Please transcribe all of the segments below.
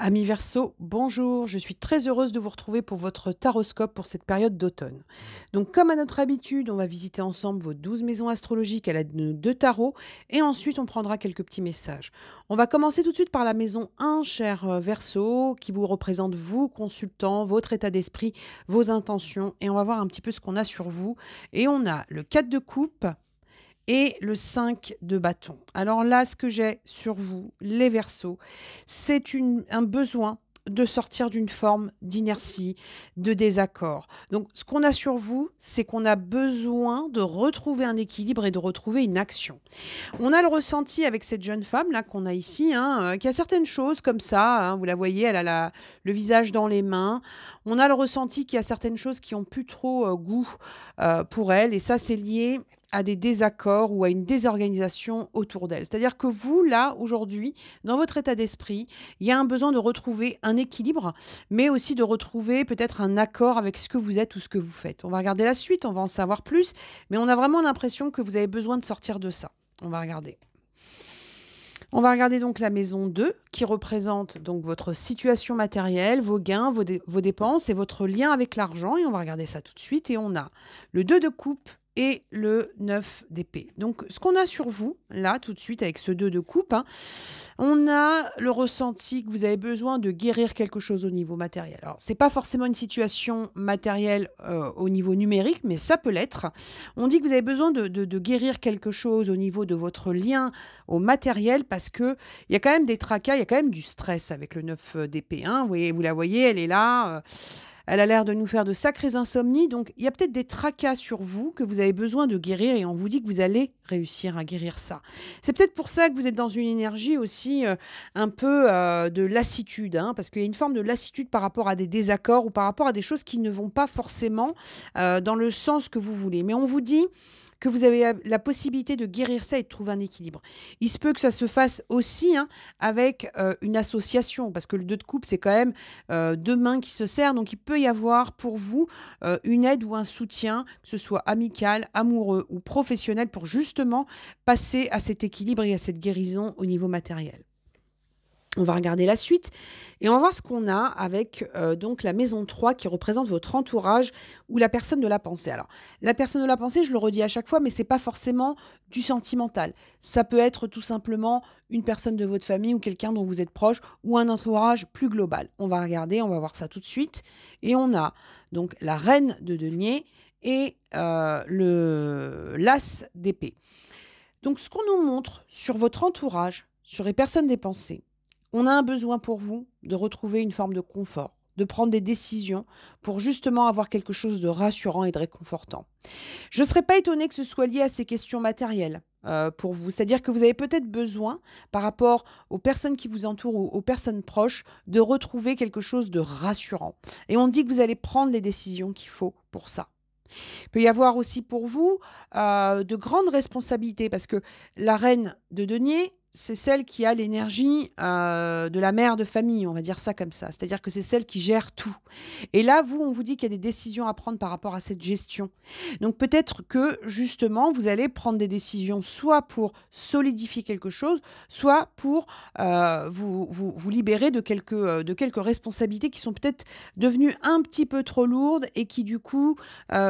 Amis Verseau, bonjour, je suis très heureuse de vous retrouver pour votre taroscope pour cette période d'automne. Donc comme à notre habitude, on va visiter ensemble vos 12 maisons astrologiques à l'aide de nos deux tarots et ensuite on prendra quelques petits messages. On va commencer tout de suite par la maison 1, cher Verseau, qui vous représente vous, consultant, votre état d'esprit, vos intentions et on va voir un petit peu ce qu'on a sur vous. Et on a le 4 de coupe et le 5 de bâton. Alors là, ce que j'ai sur vous, les Verseaux, c'est un besoin de sortir d'une forme d'inertie, de désaccord. Donc, ce qu'on a sur vous, c'est qu'on a besoin de retrouver un équilibre et de retrouver une action. On a le ressenti avec cette jeune femme là qu'on a ici, qui a certaines choses comme ça. Vous la voyez, elle a le visage dans les mains. On a le ressenti qu'il y a certaines choses qui ont plus trop goût pour elle, et ça, c'est lié à des désaccords ou à une désorganisation autour d'elle. C'est-à-dire que vous, là, aujourd'hui, dans votre état d'esprit, il y a un besoin de retrouver un équilibre, mais aussi de retrouver peut-être un accord avec ce que vous êtes ou ce que vous faites. On va regarder la suite, on va en savoir plus, mais on a vraiment l'impression que vous avez besoin de sortir de ça. On va regarder. On va regarder donc la maison 2 qui représente donc votre situation matérielle, vos gains, vos dépenses et votre lien avec l'argent. Et on va regarder ça tout de suite. Et on a le 2 de coupe et le 9 d'épée. Donc, ce qu'on a sur vous, là, tout de suite, avec ce 2 de coupe, on a le ressenti que vous avez besoin de guérir quelque chose au niveau matériel. Alors, ce n'est pas forcément une situation matérielle au niveau numérique, mais ça peut l'être. On dit que vous avez besoin de guérir quelque chose au niveau de votre lien au matériel parce qu'il y a quand même des tracas, il y a quand même du stress avec le 9 d'épée. Vous la voyez, elle est là. Elle a l'air de nous faire de sacrées insomnies. Donc, il y a peut-être des tracas sur vous que vous avez besoin de guérir et on vous dit que vous allez réussir à guérir ça. C'est peut-être pour ça que vous êtes dans une énergie aussi un peu de lassitude, parce qu'il y a une forme de lassitude par rapport à des désaccords ou par rapport à des choses qui ne vont pas forcément dans le sens que vous voulez. Mais on vous dit que vous avez la possibilité de guérir ça et de trouver un équilibre. Il se peut que ça se fasse aussi avec une association, parce que le 2 de coupe, c'est quand même deux mains qui se serrent, donc il peut y avoir pour vous une aide ou un soutien, que ce soit amical, amoureux ou professionnel, pour justement passer à cet équilibre et à cette guérison au niveau matériel. On va regarder la suite et on va voir ce qu'on a avec donc la maison 3 qui représente votre entourage ou la personne de la pensée. Alors, la personne de la pensée, je le redis à chaque fois, mais ce n'est pas forcément du sentimental. Ça peut être tout simplement une personne de votre famille ou quelqu'un dont vous êtes proche ou un entourage plus global. On va regarder, on va voir ça tout de suite. Et on a donc la reine de denier et l'as d'épée. Donc, ce qu'on nous montre sur votre entourage, sur les personnes des pensées, on a un besoin pour vous de retrouver une forme de confort, de prendre des décisions pour justement avoir quelque chose de rassurant et de réconfortant. Je ne serais pas étonnée que ce soit lié à ces questions matérielles pour vous. C'est-à-dire que vous avez peut-être besoin, par rapport aux personnes qui vous entourent ou aux personnes proches, de retrouver quelque chose de rassurant. Et on dit que vous allez prendre les décisions qu'il faut pour ça. Il peut y avoir aussi pour vous de grandes responsabilités parce que la reine de denier, c'est celle qui a l'énergie de la mère de famille, on va dire ça comme ça. C'est-à-dire que c'est celle qui gère tout. Et là, on vous dit qu'il y a des décisions à prendre par rapport à cette gestion. Donc peut-être que justement, vous allez prendre des décisions soit pour solidifier quelque chose, soit pour vous libérer de quelques responsabilités qui sont peut-être devenues un petit peu trop lourdes et qui du coup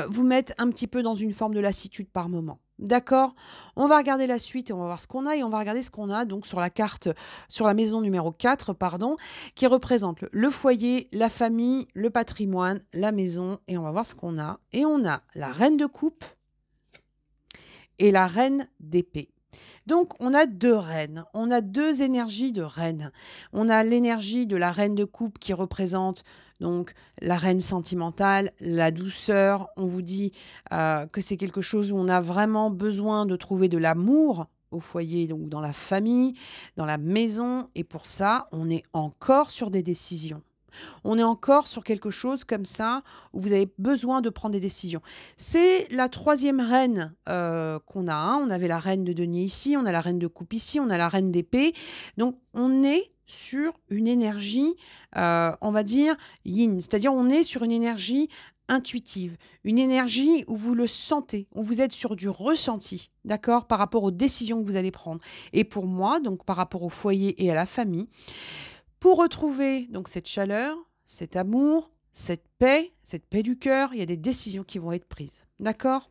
vous mettent un petit peu dans une forme de lassitude par moment. D'accord? On va regarder la suite et on va voir ce qu'on a. Et on va regarder ce qu'on a donc sur la carte, sur la maison numéro 4, pardon, qui représente le foyer, la famille, le patrimoine, la maison. Et on va voir ce qu'on a. Et on a la reine de coupe et la reine d'épée. Donc, on a deux reines, on a deux énergies de reine. On a l'énergie de la reine de coupe qui représente donc la reine sentimentale, la douceur. On vous dit que c'est quelque chose où on a vraiment besoin de trouver de l'amour au foyer, donc dans la famille, dans la maison. Et pour ça, on est encore sur des décisions. On est encore sur quelque chose comme ça où vous avez besoin de prendre des décisions. C'est la troisième reine qu'on a. On avait la reine de denier ici, on a la reine de coupe ici, on a la reine d'épée. Donc, on est sur une énergie, on va dire, yin. C'est-à-dire, on est sur une énergie intuitive, une énergie où vous le sentez, où vous êtes sur du ressenti, d'accord, par rapport aux décisions que vous allez prendre. Et pour moi, donc par rapport au foyer et à la famille, Pour retrouver donc cette chaleur, cet amour, cette paix du cœur, il y a des décisions qui vont être prises. D'accord?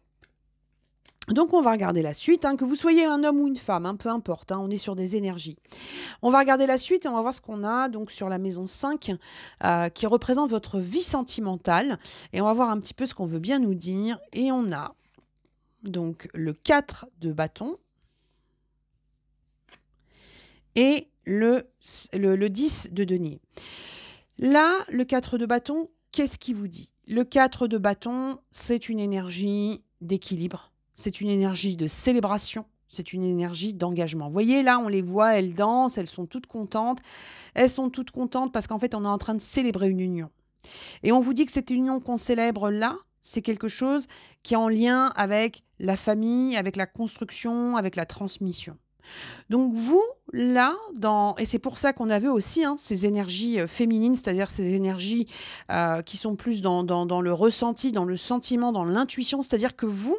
Donc, on va regarder la suite, hein, que vous soyez un homme ou une femme, hein, peu importe, hein, on est sur des énergies. On va regarder la suite et on va voir ce qu'on a donc sur la maison 5 qui représente votre vie sentimentale. Et on va voir un petit peu ce qu'on veut bien nous dire. Et on a donc le 4 de bâton et le 10 de denier. Là, le 4 de bâton, qu'est-ce qu'il vous dit? Le 4 de bâton, c'est une énergie d'équilibre. C'est une énergie de célébration, c'est une énergie d'engagement. Vous voyez, là, on les voit, elles dansent, elles sont toutes contentes. Elles sont toutes contentes parce qu'en fait, on est en train de célébrer une union. Et on vous dit que cette union qu'on célèbre là, c'est quelque chose qui est en lien avec la famille, avec la construction, avec la transmission. Donc vous, là, et c'est pour ça qu'on avait aussi ces énergies féminines, c'est-à-dire ces énergies qui sont plus dans le ressenti, dans le sentiment, dans l'intuition, c'est-à-dire que vous,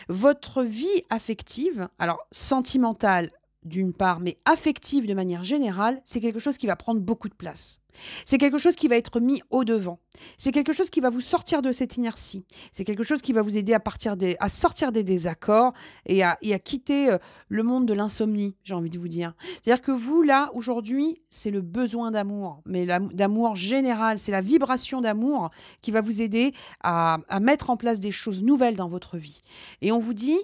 votre vie affective, alors sentimentale d'une part, mais affective de manière générale, c'est quelque chose qui va prendre beaucoup de place. C'est quelque chose qui va être mis au devant. C'est quelque chose qui va vous sortir de cette inertie. C'est quelque chose qui va vous aider à sortir des désaccords et à quitter le monde de l'insomnie, j'ai envie de vous dire. C'est-à-dire que vous, là, aujourd'hui, c'est le besoin d'amour, mais d'amour général, c'est la vibration d'amour qui va vous aider à mettre en place des choses nouvelles dans votre vie. Et on vous dit,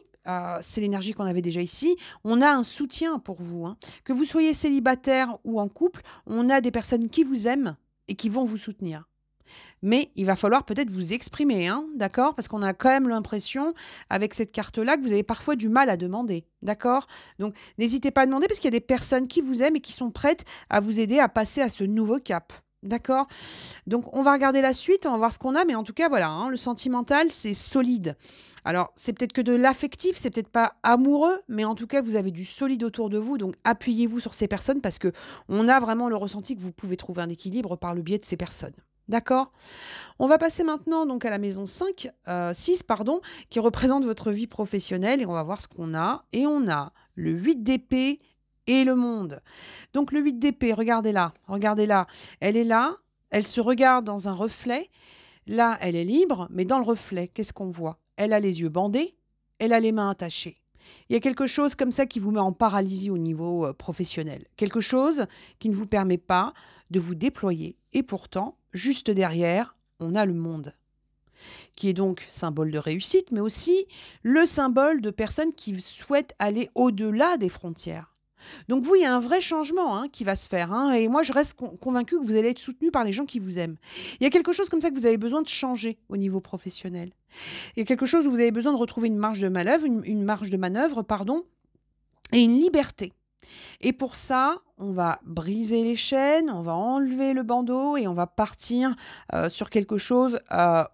c'est l'énergie qu'on avait déjà ici, on a un soutien pour vous. Hein. Que vous soyez célibataire ou en couple, on a des personnes qui vous aiment et qui vont vous soutenir. Mais il va falloir peut-être vous exprimer, hein, d'accord? Parce qu'on a quand même l'impression, avec cette carte-là, que vous avez parfois du mal à demander, d'accord? Donc, n'hésitez pas à demander parce qu'il y a des personnes qui vous aiment et qui sont prêtes à vous aider à passer à ce nouveau cap. D'accord? Donc, on va regarder la suite, on va voir ce qu'on a, mais en tout cas, voilà, hein, le sentimental, c'est solide. Alors, c'est peut-être que de l'affectif, c'est peut-être pas amoureux, mais en tout cas, vous avez du solide autour de vous, donc appuyez-vous sur ces personnes parce que on a vraiment le ressenti que vous pouvez trouver un équilibre par le biais de ces personnes. D'accord? On va passer maintenant donc à la maison 6, qui représente votre vie professionnelle et on va voir ce qu'on a. Et on a le 8 d'épée et le monde. Donc le 8 d'épée, regardez-la, elle est là, elle se regarde dans un reflet. Là, elle est libre, mais dans le reflet, qu'est-ce qu'on voit? Elle a les yeux bandés, elle a les mains attachées. Il y a quelque chose comme ça qui vous met en paralysie au niveau professionnel. Quelque chose qui ne vous permet pas de vous déployer. Et pourtant, juste derrière, on a le monde, qui est donc symbole de réussite, mais aussi le symbole de personnes qui souhaitent aller au-delà des frontières. Donc vous, il y a un vrai changement qui va se faire. Et moi, je reste convaincue que vous allez être soutenu par les gens qui vous aiment. Il y a quelque chose comme ça que vous avez besoin de changer au niveau professionnel. Il y a quelque chose où vous avez besoin de retrouver une marge de manœuvre, et une liberté. Et pour ça, on va briser les chaînes, on va enlever le bandeau et on va partir sur quelque chose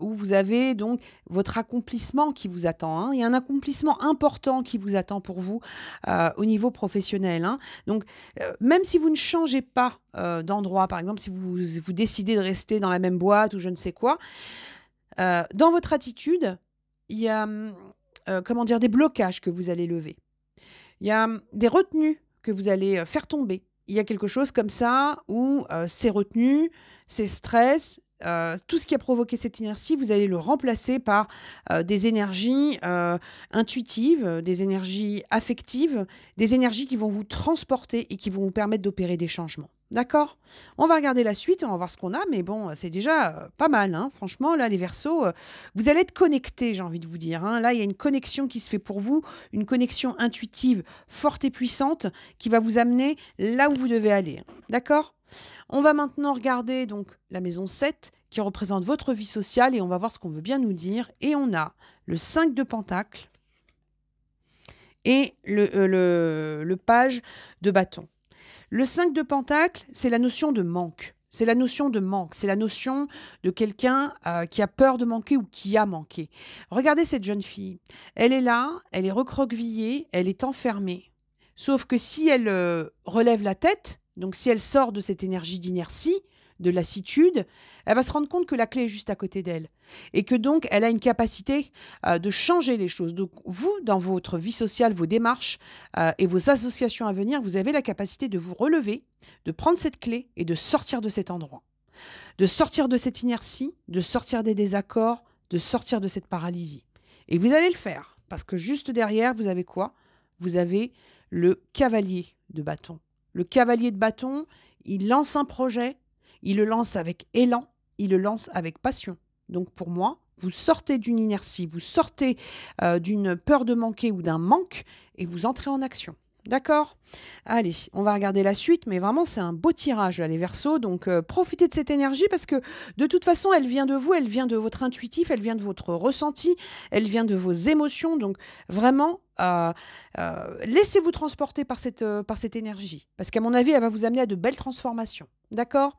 où vous avez donc votre accomplissement qui vous attend. Il y a un accomplissement important qui vous attend pour vous au niveau professionnel. Donc, même si vous ne changez pas d'endroit, par exemple, si vous décidez de rester dans la même boîte ou je ne sais quoi, dans votre attitude, il y a des blocages que vous allez lever. Il y a des retenues que vous allez faire tomber. Il y a quelque chose comme ça où ces retenues, ces stress, tout ce qui a provoqué cette inertie, vous allez le remplacer par des énergies intuitives, des énergies affectives, des énergies qui vont vous transporter et qui vont vous permettre d'opérer des changements. D'accord? On va regarder la suite, on va voir ce qu'on a, mais bon, c'est déjà pas mal. Franchement, là, les Verseaux, vous allez être connectés, j'ai envie de vous dire. Là, il y a une connexion qui se fait pour vous, une connexion intuitive forte et puissante qui va vous amener là où vous devez aller. D'accord? On va maintenant regarder donc la maison 7 qui représente votre vie sociale et on va voir ce qu'on veut bien nous dire. Et on a le 5 de Pentacle et le page de bâton. Le 5 de Pentacle, c'est la notion de manque. C'est la notion de manque. C'est la notion de quelqu'un qui a peur de manquer ou qui a manqué. Regardez cette jeune fille. Elle est là, elle est recroquevillée, elle est enfermée. Sauf que si elle relève la tête, donc si elle sort de cette énergie d'inertie, de lassitude, elle va se rendre compte que la clé est juste à côté d'elle et que donc elle a une capacité de changer les choses. Donc vous, dans votre vie sociale, vos démarches et vos associations à venir, vous avez la capacité de vous relever, de prendre cette clé et de sortir de cet endroit, de sortir de cette inertie, de sortir des désaccords, de sortir de cette paralysie. Et vous allez le faire parce que juste derrière, vous avez quoi? Vous avez le cavalier de bâton. Le cavalier de bâton, il lance un projet, il le lance avec élan, il le lance avec passion. Donc pour moi, vous sortez d'une inertie, vous sortez d'une peur de manquer ou d'un manque et vous entrez en action. D'accord? Allez, on va regarder la suite, mais vraiment, c'est un beau tirage, là, les Verseaux. Donc, profitez de cette énergie parce que, de toute façon, elle vient de vous, elle vient de votre intuitif, elle vient de votre ressenti, elle vient de vos émotions. Donc, vraiment, laissez-vous transporter par cette énergie. Parce qu'à mon avis, elle va vous amener à de belles transformations. D'accord?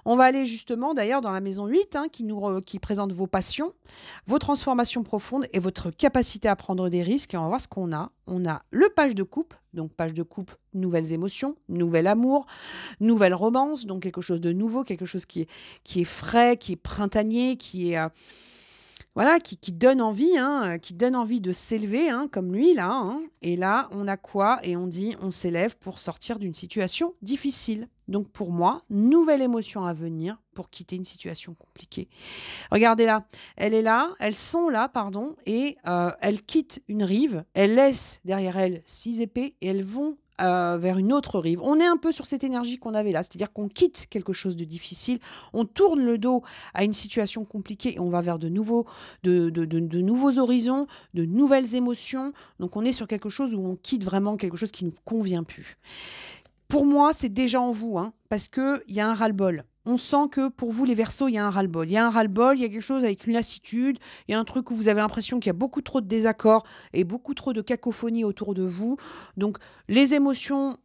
On va aller justement, d'ailleurs, dans la maison 8, hein, qui présente vos passions, vos transformations profondes et votre capacité à prendre des risques. Et on va voir ce qu'on a. On a le page de coupe. Donc, page de coupe, nouvelles émotions, nouvel amour, nouvelle romance. Donc, quelque chose de nouveau, quelque chose qui est frais, qui est printanier, qui est... voilà, qui donne envie, hein, qui donne envie de s'élever, hein, comme lui, là. Hein. Et là, on a quoi? Et on dit, on s'élève pour sortir d'une situation difficile. Donc, pour moi, nouvelle émotion à venir pour quitter une situation compliquée. Regardez là, elle est là, elles sont là, pardon, et elles quittent une rive, elles laissent derrière elles 6 épées et elles vont vers une autre rive. On est un peu sur cette énergie qu'on avait là, c'est-à-dire qu'on quitte quelque chose de difficile, on tourne le dos à une situation compliquée et on va vers de nouveaux horizons, de nouvelles émotions. Donc on est sur quelque chose où on quitte vraiment quelque chose qui ne nous convient plus. Pour moi, c'est déjà en vous, hein, parce qu'il y a un ras-le-bol. On sent que pour vous, les Verseaux, il y a un ras-le-bol. Il y a un ras-le-bol, il y a quelque chose avec une lassitude, il y a un truc où vous avez l'impression qu'il y a beaucoup trop de désaccords et beaucoup trop de cacophonie autour de vous. Donc, les émotions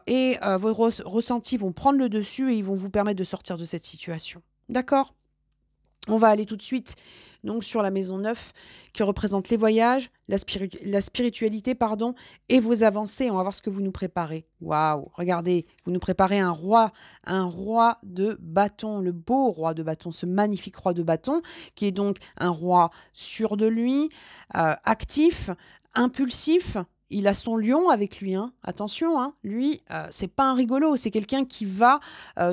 et vos ressentis vont prendre le dessus et ils vont vous permettre de sortir de cette situation. D'accord? On va aller tout de suite donc, sur la maison 9 qui représente les voyages, la spiritualité, pardon, et vos avancées. On va voir ce que vous nous préparez. Waouh, regardez, vous nous préparez un roi de bâton, le beau roi de bâton, ce magnifique roi de bâton, qui est donc un roi sûr de lui, actif, impulsif. Il a son lion avec lui, hein. Attention, hein. Lui, c'est pas un rigolo, c'est quelqu'un qui va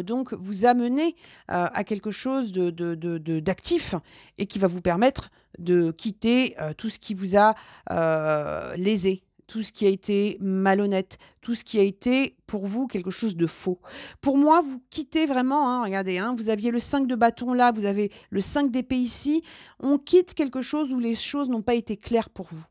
donc vous amener à quelque chose d'actif et qui va vous permettre de quitter tout ce qui vous a lésé, tout ce qui a été malhonnête, tout ce qui a été pour vous quelque chose de faux. Pour moi, vous quittez vraiment, hein, regardez, hein, vous aviez le 5 de bâton là, vous avez le 5 d'épée ici, on quitte quelque chose où les choses n'ont pas été claires pour vous.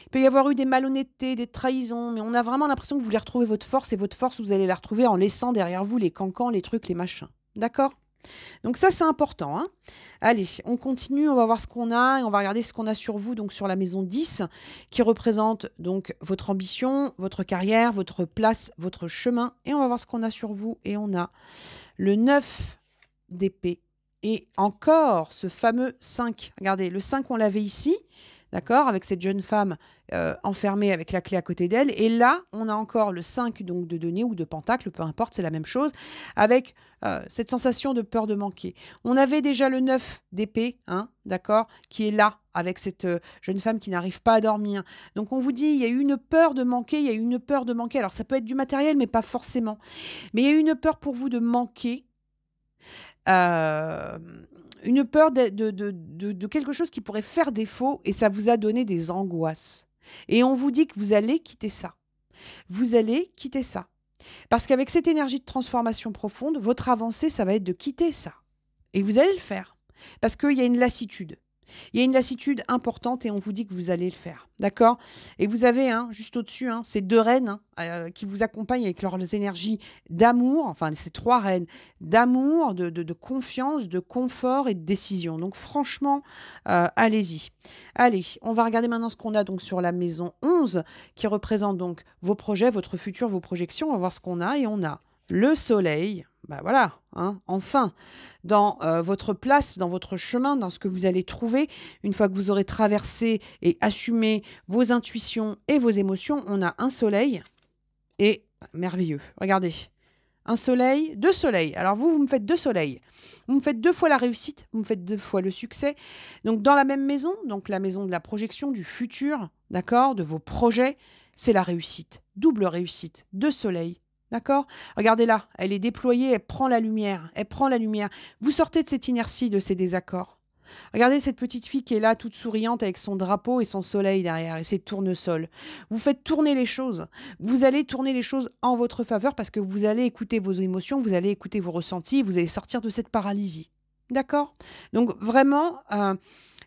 Il peut y avoir eu des malhonnêtetés, des trahisons, mais on a vraiment l'impression que vous voulez retrouver votre force, et votre force, vous allez la retrouver en laissant derrière vous les cancans, les trucs, les machins. D'accord? Donc ça, c'est important. Hein. Allez, on continue, on va voir ce qu'on a, et on va regarder ce qu'on a sur vous, donc sur la maison 10, qui représente donc votre ambition, votre carrière, votre place, votre chemin, et on va voir ce qu'on a sur vous, et on a le 9 d'épée, et encore ce fameux 5. Regardez, le 5, on l'avait ici, d'accord, avec cette jeune femme enfermée avec la clé à côté d'elle. Et là, on a encore le 5 donc, de denier ou de pentacle, peu importe, c'est la même chose, avec cette sensation de peur de manquer. On avait déjà le 9 d'épée, hein, d'accord, qui est là, avec cette jeune femme qui n'arrive pas à dormir. Donc on vous dit, il y a eu une peur de manquer, il y a eu une peur de manquer. Alors ça peut être du matériel, mais pas forcément. Mais il y a eu une peur pour vous de manquer. Une peur de quelque chose qui pourrait faire défaut et ça vous a donné des angoisses. Et on vous dit que vous allez quitter ça. Vous allez quitter ça. Parce qu'avec cette énergie de transformation profonde, votre avancée, ça va être de quitter ça. Et vous allez le faire. Parce qu'il y a une lassitude. Il y a une lassitude importante et on vous dit que vous allez le faire. D'accord? Et vous avez, hein, juste au-dessus, hein, ces 2 reines qui vous accompagnent avec leurs énergies d'amour, enfin ces 3 reines d'amour, de confiance, de confort et de décision. Donc franchement, allez-y. Allez, on va regarder maintenant ce qu'on a donc sur la maison 11 qui représente donc vos projets, votre futur, vos projections. On va voir ce qu'on a et on a le soleil. Ben voilà, hein, enfin, dans votre place, dans votre chemin, dans ce que vous allez trouver, une fois que vous aurez traversé et assumé vos intuitions et vos émotions, on a un soleil et merveilleux. Regardez, un soleil, 2 soleils. Alors vous me faites 2 soleils. Vous me faites 2 fois la réussite, vous me faites 2 fois le succès. Donc dans la même maison, donc la maison de la projection, du futur, d'accord, de vos projets, c'est la réussite. Double réussite, 2 soleils. D'accord? Regardez là, elle est déployée, elle prend la lumière, elle prend la lumière. Vous sortez de cette inertie, de ces désaccords. Regardez cette petite fille qui est là, toute souriante, avec son drapeau et son soleil derrière, et ses tournesols. Vous faites tourner les choses. Vous allez tourner les choses en votre faveur parce que vous allez écouter vos émotions, vous allez écouter vos ressentis, vous allez sortir de cette paralysie. D'accord? Donc vraiment,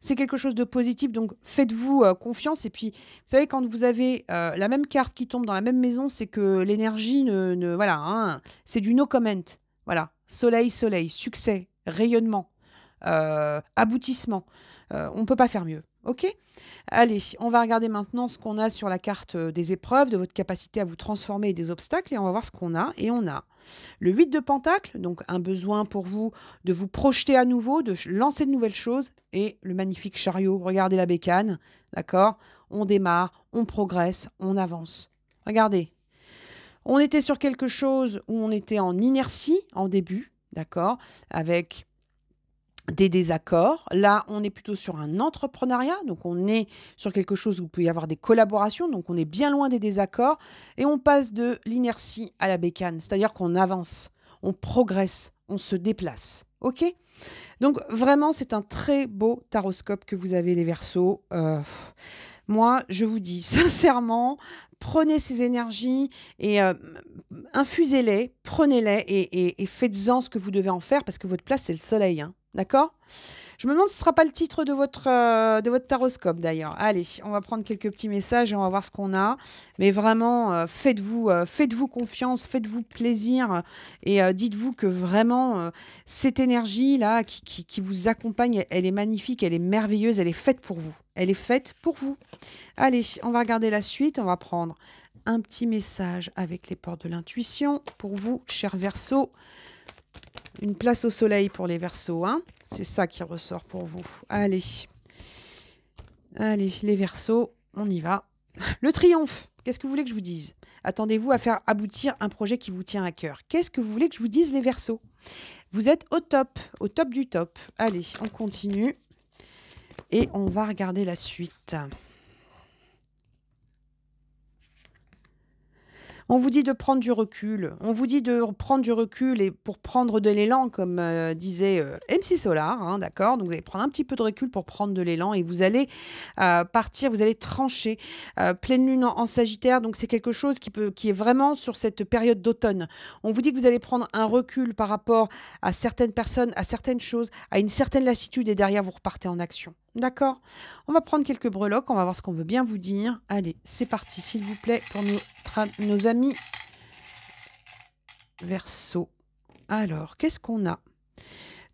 c'est quelque chose de positif. Donc faites-vous confiance. Et puis, vous savez, quand vous avez la même carte qui tombe dans la même maison, c'est que l'énergie voilà, hein, c'est du no comment. Voilà. Soleil, soleil, succès, rayonnement, aboutissement. On ne peut pas faire mieux. OK? Allez, on va regarder maintenant ce qu'on a sur la carte des épreuves, de votre capacité à vous transformer et des obstacles. Et on va voir ce qu'on a. Et on a le 8 de Pentacle, donc un besoin pour vous de vous projeter à nouveau, de lancer de nouvelles choses. Et le magnifique chariot, regardez la bécane, d'accord? On démarre, on progresse, on avance. Regardez, on était sur quelque chose où on était en inertie en début, d'accord? Avec des désaccords. Là, on est plutôt sur un entrepreneuriat, donc on est sur quelque chose où il peut y avoir des collaborations, donc on est bien loin des désaccords, et on passe de l'inertie à la bécane, c'est-à-dire qu'on avance, on progresse, on se déplace. OK? Donc vraiment, c'est un très beau taroscope que vous avez, les Verseaux. Moi, je vous dis sincèrement, prenez ces énergies et infusez-les, prenez-les et faites-en ce que vous devez en faire parce que votre place, c'est le soleil. Hein. D'accord? Je me demande si ce ne sera pas le titre de votre taroscope d'ailleurs. Allez, on va prendre quelques petits messages et on va voir ce qu'on a. Mais vraiment, faites-vous confiance, faites-vous plaisir et dites-vous que vraiment, cette énergie-là qui vous accompagne, elle est magnifique, elle est merveilleuse, elle est faite pour vous. Elle est faite pour vous. Allez, on va regarder la suite. On va prendre un petit message avec les portes de l'intuition pour vous, chers Verseaux. Une place au soleil pour les Verseaux, hein. C'est ça qui ressort pour vous. Allez. Allez, les Verseaux, on y va. Le triomphe. Qu'est-ce que vous voulez que je vous dise? Attendez-vous à faire aboutir un projet qui vous tient à cœur. Qu'est-ce que vous voulez que je vous dise, les Verseaux? Vous êtes au top du top. Allez, on continue. Et on va regarder la suite. On vous dit de prendre du recul. On vous dit de prendre du recul et pour prendre de l'élan, comme disait MC Solar, hein, d'accord? Donc vous allez prendre un petit peu de recul pour prendre de l'élan et vous allez partir, vous allez trancher. Pleine lune en Sagittaire, donc c'est quelque chose qui est vraiment sur cette période d'automne. On vous dit que vous allez prendre un recul par rapport à certaines personnes, à certaines choses, à une certaine lassitude et derrière vous repartez en action. D'accord? On va prendre quelques breloques, on va voir ce qu'on veut bien vous dire. Allez, c'est parti, s'il vous plaît, pour nos amis Verseaux. Alors, qu'est-ce qu'on a?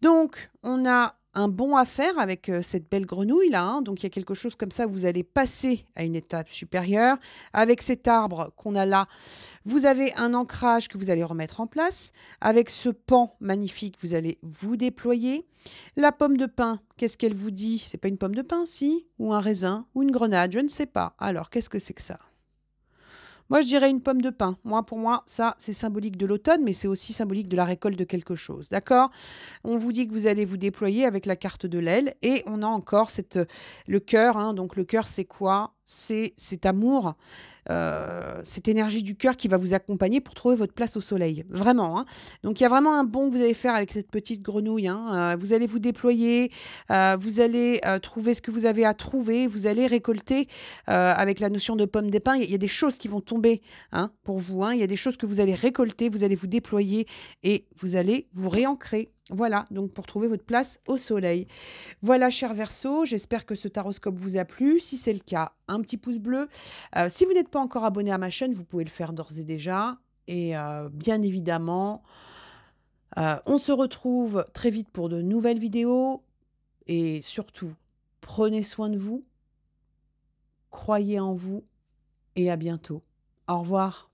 Donc, on a un bon à faire avec cette belle grenouille là. Hein. Donc, il y a quelque chose comme ça, vous allez passer à une étape supérieure. Avec cet arbre qu'on a là, vous avez un ancrage que vous allez remettre en place. Avec ce pan magnifique, vous allez vous déployer. La pomme de pin, qu'est-ce qu'elle vous dit? C'est pas une pomme de pin, si? Ou un raisin? Ou une grenade? Je ne sais pas. Alors, qu'est-ce que c'est que ça? Moi, je dirais une pomme de pin. Pour moi, ça, c'est symbolique de l'automne, mais c'est aussi symbolique de la récolte de quelque chose. D'accord? On vous dit que vous allez vous déployer avec la carte de l'aile. Et on a encore le cœur. Hein. Donc, le cœur, c'est quoi? C'est cet amour, cette énergie du cœur qui va vous accompagner pour trouver votre place au soleil. Vraiment. Hein. Donc, il y a vraiment un bond que vous allez faire avec cette petite grenouille. Hein. Vous allez vous déployer. Vous allez trouver ce que vous avez à trouver. Vous allez récolter avec la notion de pomme de pin. Il y a des choses qui vont tomber hein, pour vous. Hein. Il y a des choses que vous allez récolter. Vous allez vous déployer et vous allez vous réancrer. Voilà, donc pour trouver votre place au soleil. Voilà, chers Verseaux, j'espère que ce taroscope vous a plu. Si c'est le cas, un petit pouce bleu. Si vous n'êtes pas encore abonné à ma chaîne, vous pouvez le faire d'ores et déjà. Et bien évidemment, on se retrouve très vite pour de nouvelles vidéos. Et surtout, prenez soin de vous, croyez en vous et à bientôt. Au revoir.